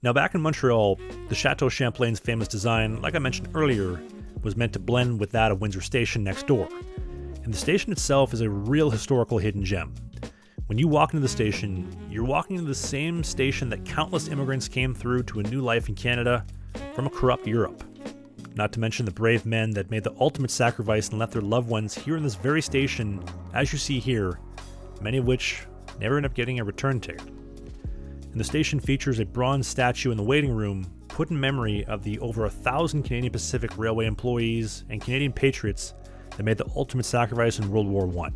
Now, back in Montreal, the Chateau Champlain's famous design, like I mentioned earlier, was meant to blend with that of Windsor Station next door. And the station itself is a real historical hidden gem. When you walk into the station, you're walking into the same station that countless immigrants came through to a new life in Canada from a corrupt Europe. Not to mention the brave men that made the ultimate sacrifice and left their loved ones here in this very station, as you see here, many of which never end up getting a return ticket. And the station features a bronze statue in the waiting room, put in memory of the over 1,000 Canadian Pacific Railway employees and Canadian patriots that made the ultimate sacrifice in World War I.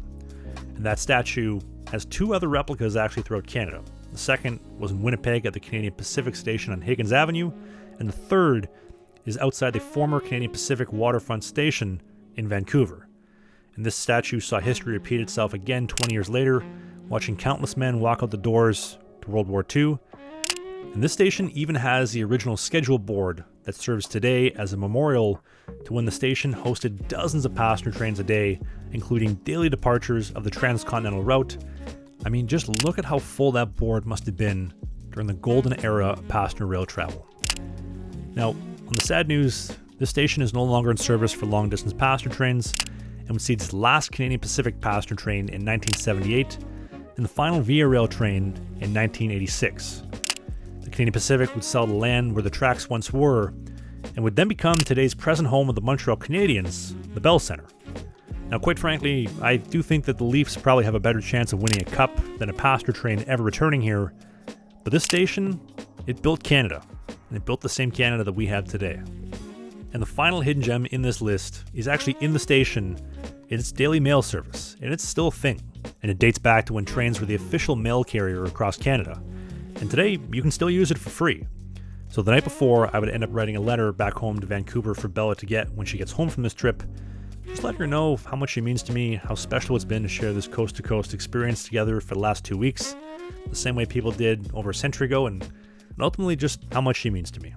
And that statue has two other replicas actually throughout Canada. The second was in Winnipeg at the Canadian Pacific Station on Higgins Avenue, and the third is outside the former Canadian Pacific Waterfront Station in Vancouver. And this statue saw history repeat itself again 20 years later, watching countless men walk out the doors to World War II. And this station even has the original schedule board that serves today as a memorial to when the station hosted dozens of passenger trains a day, including daily departures of the transcontinental route. I mean, just look at how full that board must have been during the golden era of passenger rail travel. Now, on the sad news, this station is no longer in service for long-distance passenger trains and would see its last Canadian Pacific passenger train in 1978 and the final Via Rail train in 1986. The Canadian Pacific would sell the land where the tracks once were and would then become today's present home of the Montreal Canadiens, the Bell Centre. Now, quite frankly, I do think that the Leafs probably have a better chance of winning a cup than a passenger train ever returning here, but this station, it built Canada, and it built the same Canada that we have today. And the final hidden gem in this list is actually in the station in its daily mail service, and it's still a thing. And it dates back to when trains were the official mail carrier across Canada. And today, you can still use it for free. So the night before, I would end up writing a letter back home to Vancouver for Bella to get when she gets home from this trip. Just let her know how much she means to me, how special it's been to share this coast-to-coast experience together for the last 2 weeks, the same way people did over a century ago, and ultimately just how much she means to me.